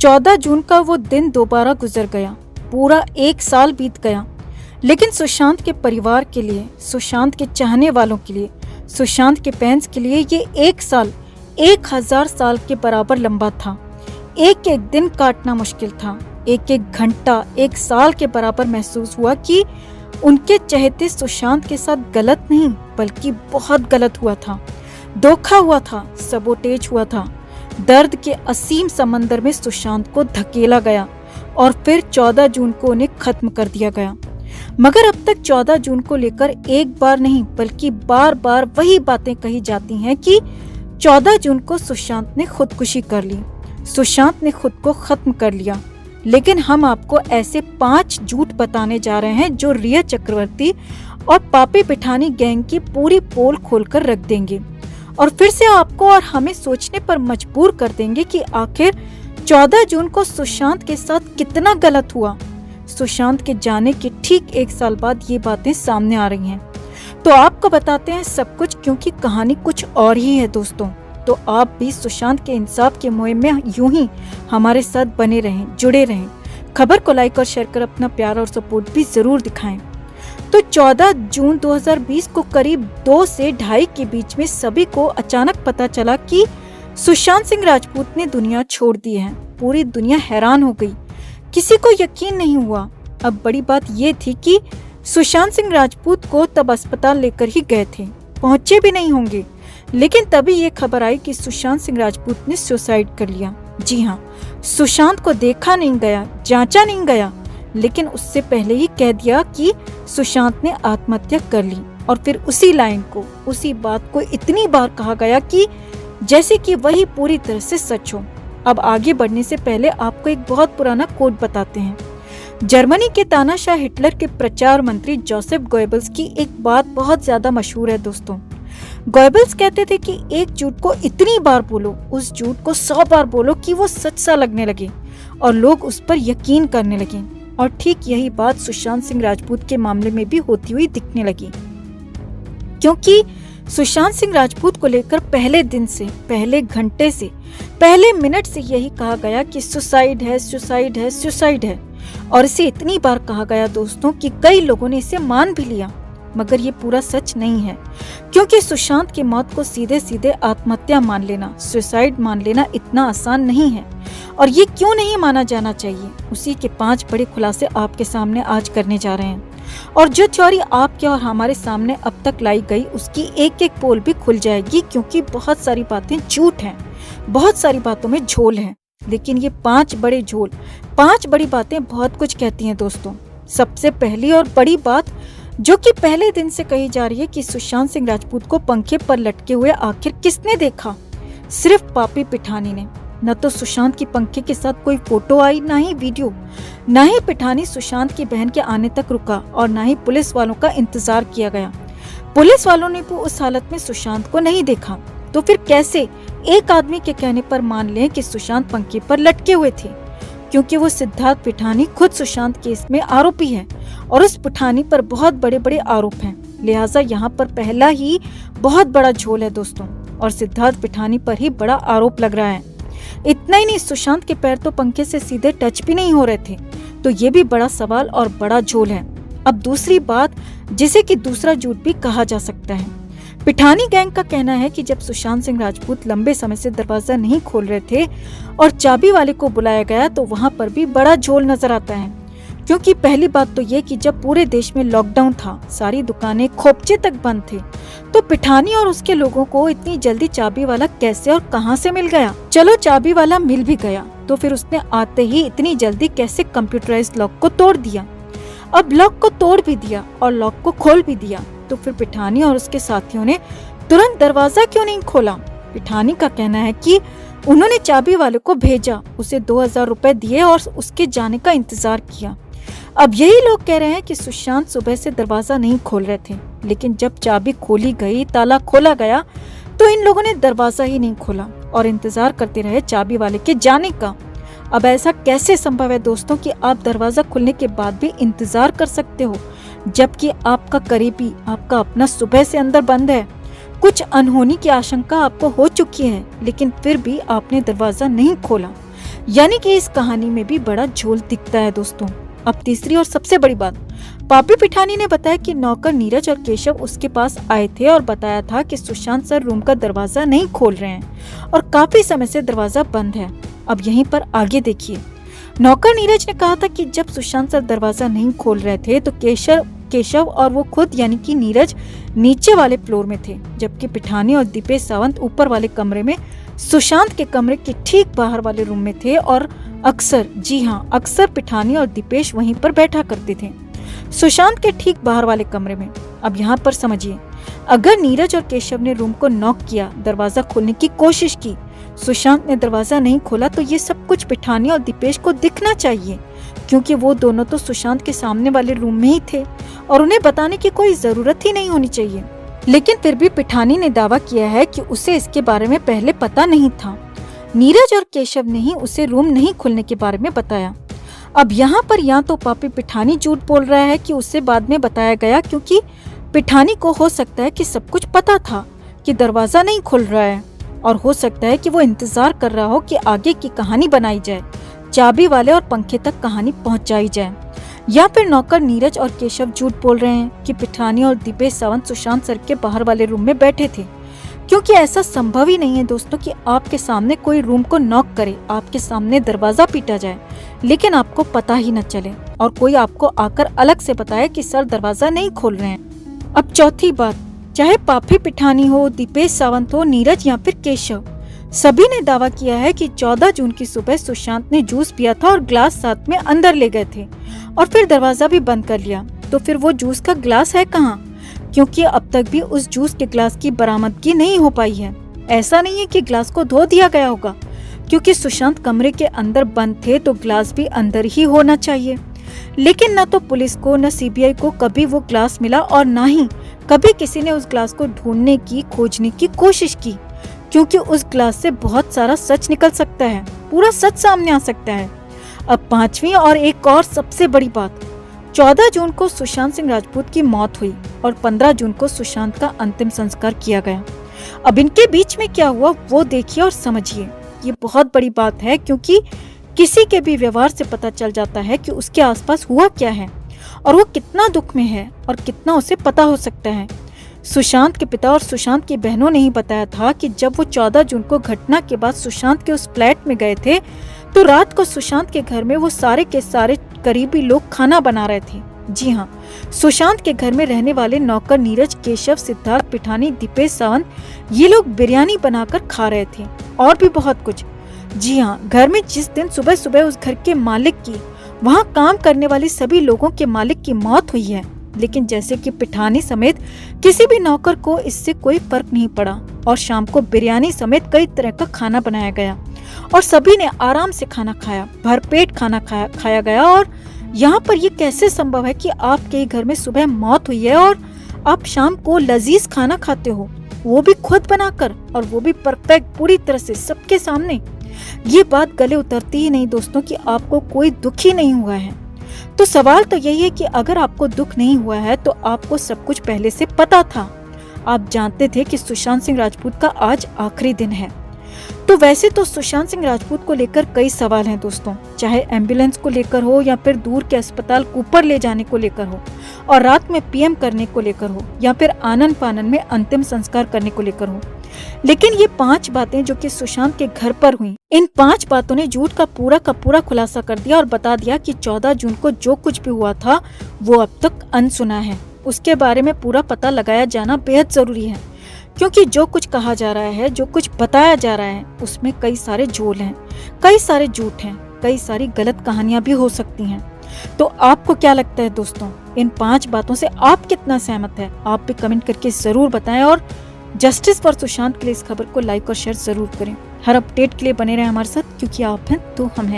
14 जून का वो दिन दोबारा गुजर गया। पूरा 1 साल बीत गया, लेकिन सुशांत के परिवार के लिए, सुशांत के चाहने वालों के लिए, सुशांत के फैंस के लिए ये 1 साल 1000 साल के बराबर लंबा था। एक एक दिन काटना मुश्किल था। एक एक घंटा 1 साल के बराबर महसूस हुआ कि उनके चहेते सुशांत के साथ गलत नहीं बल्कि बहुत गलत हुआ था। धोखा हुआ था, सबोटेज हुआ था। दर्द के असीम समंदर में सुशांत को धकेला गया और फिर 14 जून को उन्हें खत्म कर दिया गया। मगर अब तक 14 जून को लेकर एक बार नहीं बल्कि बार बार वही बातें कही जाती हैं कि 14 जून को सुशांत ने खुदकुशी कर ली, सुशांत ने खुद को खत्म कर लिया। लेकिन हम आपको ऐसे 5 झूठ बताने जा रहे हैं जो रिया चक्रवर्ती और पापी पिठानी गैंग की पूरी पोल खोलकर रख देंगे और फिर से आपको और हमें सोचने पर मजबूर कर देंगे कि आखिर 14 जून को सुशांत के साथ कितना गलत हुआ। सुशांत के जाने के ठीक 1 साल बाद ये बातें सामने आ रही हैं, तो आपको बताते हैं सब कुछ, क्योंकि कहानी कुछ और ही है दोस्तों। तो आप भी सुशांत के इंसाफ के मुहिम में यूं ही हमारे साथ बने रहें, जुड़े रहें। खबर को लाइक और शेयर कर अपना प्यार और सपोर्ट भी जरूर दिखाएं। तो 14 जून 2020 को करीब 2 से 2:30 के बीच में सभी को अचानक पता चला कि सुशांत सिंह राजपूत ने दुनिया छोड़ दी है। पूरी दुनिया हैरान हो गई, किसी को यकीन नहीं हुआ। अब बड़ी बात ये थी कि सुशांत सिंह राजपूत को तब अस्पताल लेकर ही गए थे, पहुंचे भी नहीं होंगे। लेकिन तभी ये खबर आई कि सुशांत सिंह राजपूत ने सुसाइड कर लिया। जी हाँ, सुशांत को देखा नहीं गया, जांचा नहीं गया, लेकिन उससे पहले ही कह दिया कि सुशांत ने आत्महत्या कर ली। और फिर उसी लाइन को, उसी बात को इतनी बार कहा गया कि जैसे कि वही पूरी तरह से सच हो। अब आगे बढ़ने से पहले आपको एक बहुत पुराना कोट बताते हैं। जर्मनी के तानाशाह हिटलर के प्रचार मंत्री जोसेफ गोएबल्स की एक बात बहुत ज्यादा मशहूर है दोस्तों। गोएबल्स कहते थे कि एक झूठ को इतनी बार बोलो, उस झूठ को 100 बार बोलो कि वो सच सा लगने लगे और लोग उस पर यकीन करने लगे। और ठीक यही बात सुशांत सिंह राजपूत के मामले में भी होती हुई दिखने लगी, क्योंकि सुशांत सिंह राजपूत को लेकर पहले दिन से, पहले घंटे से, पहले मिनट से यही कहा गया कि सुसाइड है, सुसाइड है, सुसाइड है। और इसे इतनी बार कहा गया दोस्तों कि कई लोगों ने इसे मान भी लिया। मगर ये पूरा सच नहीं है, क्योंकि सुशांत की मौत को सीधे सीधे आत्महत्या मान लेना, सुसाइड मान लेना इतना आसान नहीं है। और ये क्यों नहीं माना जाना चाहिए, उसी के 5 बड़े खुलासे आपके सामने आज करने जा रहे हैं। और जो थ्योरी आपके और हमारे सामने अब तक लाई गई उसकी एक एक पोल भी खुल जाएगी, क्योंकि बहुत सारी बातें झूठ हैं, बहुत सारी बातों में झोल है। लेकिन ये 5 बड़े झोल, 5 बड़ी बातें बहुत कुछ कहती हैं दोस्तों। सबसे पहली और बड़ी बात जो कि पहले दिन से कही जा रही है कि सुशांत सिंह राजपूत को पंखे पर लटके हुए आखिर किसने देखा? सिर्फ पापी पिठानी ने। न तो सुशांत की पंखे के साथ कोई फोटो आई, ना ही वीडियो, ना ही पिठानी सुशांत की बहन के आने तक रुका और ना ही पुलिस वालों का इंतजार किया गया। पुलिस वालों ने भी उस हालत में सुशांत को नहीं देखा। तो फिर कैसे एक आदमी के कहने पर मान लें कि सुशांत पंखे पर लटके हुए थे? क्योंकि वो सिद्धार्थ पिठानी खुद सुशांत केस में आरोपी है और उस पिठानी पर बहुत बड़े बड़े आरोप हैं। लिहाजा यहाँ पर पहला ही बहुत बड़ा झोल है दोस्तों, और सिद्धार्थ पिठानी पर ही बड़ा आरोप लग रहा है। इतना ही नहीं, सुशांत के पैर तो पंखे से सीधे टच भी नहीं हो रहे थे। तो ये भी बड़ा सवाल और बड़ा झोल है। अब दूसरी बात, जिसे कि दूसरा झूठ भी कहा जा सकता है। पिठानी गैंग का कहना है कि जब सुशांत सिंह राजपूत लंबे समय से दरवाजा नहीं खोल रहे थे और चाबी वाले को बुलाया गया तो वहां पर भी बड़ा झोल नजर आता है। क्योंकि पहली बात तो ये कि जब पूरे देश में लॉकडाउन था, सारी दुकानें खोपचे तक बंद थे, तो पिठानी और उसके लोगों को इतनी जल्दी चाबी वाला कैसे और कहां से मिल गया? चलो चाबी वाला मिल भी गया, तो फिर उसने आते ही इतनी जल्दी कैसे कंप्यूटराइज्ड लॉक को तोड़ दिया? अब लॉक को तोड़ भी दिया और लॉक को खोल भी दिया, तो फिर पिठानी और उसके साथियों ने तुरंत दरवाजा क्यों नहीं खोला? पिठानी का कहना है कि उन्होंने चाबी वाले को भेजा, उसे 2000 रुपए दिए और उसके जाने का इंतजार किया। अब यही लोग कह रहे हैं कि सुशांत सुबह से दरवाजा नहीं खोल रहे थे, लेकिन जब चाबी खोली गई, ताला खोला गया, तो इन लोगों ने दरवाजा ही नहीं खोला और इंतजार करते रहे चाबी वाले के जाने का। अब ऐसा कैसे संभव है दोस्तों कि आप दरवाजा खुलने के बाद भी इंतजार कर सकते हो, जबकि आपका करीबी, आपका अपना सुबह से अंदर बंद है। कुछ अनहोनी की आशंका आपको हो चुकी है, लेकिन फिर भी आपने दरवाजा नहीं खोला। यानी कि इस कहानी में भी बड़ा झोल दिखता है दोस्तों। अब तीसरी और सबसे बड़ी बात, पापी पिठानी ने बताया कि नौकर नीरज और केशव उसके पास आए थे और बताया था कि सुशांत सर रूम का दरवाजा नहीं खोल रहे हैं और काफी समय से दरवाजा बंद है। अब यहीं पर आगे देखिए, नौकर नीरज ने कहा था कि जब सुशांत सर दरवाजा नहीं खोल रहे थे तो केशव और वो खुद यानी कि नीरज नीचे वाले फ्लोर में थे, जबकि पिठानी और दीपेश सावंत ऊपर वाले कमरे में सुशांत के कमरे के ठीक बाहर वाले रूम में थे और अक्सर, जी हाँ, अक्सर पिठानी और दीपेश वहीं पर बैठा करते थे, सुशांत के ठीक बाहर वाले कमरे में। अब यहाँ पर समझिए, अगर नीरज और केशव ने रूम को नॉक किया, दरवाजा खोलने की कोशिश की, सुशांत ने दरवाजा नहीं खोला, तो ये सब कुछ पिठानी और दीपेश को दिखना चाहिए, क्योंकि वो दोनों तो सुशांत के सामने वाले रूम में ही थे और उन्हें बताने की कोई जरूरत ही नहीं होनी चाहिए। लेकिन फिर भी पिठानी ने दावा किया है कि उसे इसके बारे में पहले पता नहीं था। नीरज और केशव ने ही उसे रूम नहीं खोलने के बारे में बताया। अब यहाँ पर या तो पापी पिठानी झूठ बोल रहा है कि उसे बाद में बताया गया, क्योंकि पिठानी को हो सकता है कि सब कुछ पता था कि दरवाजा नहीं खुल रहा है, और हो सकता है कि वो इंतजार कर रहा हो कि आगे की कहानी बनाई जाए, चाबी वाले और पंखे तक कहानी पहुंचाई जाए। या फिर नौकर नीरज और केशव झूठ बोल रहे हैं कि पिठानी और दीपेश सावंत सुशांत सर के बाहर वाले रूम में बैठे थे, क्योंकि ऐसा संभव ही नहीं है दोस्तों कि आपके सामने कोई रूम को नॉक करे, आपके सामने दरवाजा पीटा जाए, लेकिन आपको पता ही न चले और कोई आपको आकर अलग से बताए कि सर दरवाजा नहीं खोल रहे हैं। अब चौथी बात, चाहे पापी पिठानी हो, दीपेश सावंत हो, नीरज या फिर केशव, सभी ने दावा किया है कि 14 जून की सुबह सुशांत ने जूस पिया था और ग्लास साथ में अंदर ले गए थे और फिर दरवाजा भी बंद कर लिया। तो फिर वो जूस का ग्लास है कहाँ? क्योंकि अब तक भी उस जूस के ग्लास की बरामदगी नहीं हो पाई है। ऐसा नहीं है कि ग्लास को धो दिया गया होगा, क्योंकि सुशांत कमरे के अंदर बंद थे तो ग्लास भी अंदर ही होना चाहिए। लेकिन न तो पुलिस को न सीबीआई को कभी वो ग्लास मिला और न ही कभी किसी ने उस ग्लास को ढूंढने की, खोजने की कोशिश की, क्योंकि उस ग्लास से बहुत सारा सच निकल सकता है, पूरा सच सामने आ सकता है। अब पांचवी और एक और सबसे बड़ी बात, 14 जून को सुशांत सिंह राजपूत की मौत हुई और 15 जून को सुशांत का अंतिम संस्कार किया गया। अब इनके बीच में क्या हुआ वो देखिए और समझिए। ये बहुत बड़ी बात है, क्योंकि किसी के भी व्यवहार से पता चल जाता है कि उसके आसपास हुआ क्या है और वो कितना दुख में है और कितना उसे पता हो सकता है। सुशांत के पिता और सुशांत की बहनों ने ही बताया था कि जब वो 14 जून को घटना के बाद सुशांत के उस फ्लैट में गए थे तो रात को सुशांत के घर में वो सारे के सारे करीबी लोग खाना बना रहे थे। जी हाँ, सुशांत के घर में रहने वाले नौकर नीरज, केशव, सिद्धार्थ, पिठानी, दीपेश सावंत, ये लोग बिरयानी बनाकर खा रहे थे और भी बहुत कुछ। जी हाँ, घर में जिस दिन सुबह सुबह उस घर के मालिक की, वहाँ काम करने वाले सभी लोगों के मालिक की मौत हुई है, लेकिन जैसे कि पिठानी समेत किसी भी नौकर को इससे कोई फर्क नहीं पड़ा और शाम को बिरयानी समेत कई तरह का खाना बनाया गया और सभी ने आराम से खाना खाया, भरपेट खाना खाया गया। और यहाँ पर ये कैसे संभव है कि आपके ही घर में सुबह मौत हुई है और आप शाम को लजीज खाना खाते हो, वो भी खुद बनाकर, और वो भी परफेक्ट, पूरी तरह से सबके सामने। ये बात गले उतरती ही नहीं दोस्तों कि आपको कोई दुख ही नहीं हुआ है। तो सवाल तो यही है कि अगर आपको दुख नहीं हुआ है तो आपको सब कुछ पहले से पता था। आप जानते थे कि सुशांत सिंह राजपूत का आज आखिरी दिन है। तो वैसे तो सुशांत सिंह राजपूत को लेकर कई सवाल हैं दोस्तों, चाहे एम्बुलेंस को लेकर हो या फिर दूर के अस्पताल कूपर ले जाने को लेकर हो और रात में पीएम करने को लेकर हो या फिर आनन फानन में अंतिम संस्कार करने को लेकर हो। लेकिन ये 5 बातें जो कि सुशांत के घर पर हुई, इन 5 बातों ने झूठ का पूरा खुलासा कर दिया और बता दिया कि 14 जून को जो कुछ भी हुआ था वो अब तक अनसुना है। उसके बारे में पूरा पता लगाया जाना बेहद जरूरी है, क्योंकि जो कुछ कहा जा रहा है, जो कुछ बताया जा रहा है, उसमें कई सारे झोल हैं, कई सारे झूठ हैं, कई सारी गलत कहानियां भी हो सकती हैं। तो आपको क्या लगता है दोस्तों, इन 5 बातों से आप कितना सहमत है? आप भी कमेंट करके जरूर बताएं और जस्टिस फॉर सुशांत के लिए इस खबर को लाइक और शेयर जरूर करें। हर अपडेट के लिए बने रहें हमारे साथ, क्योंकि आप हैं तो हम हैं।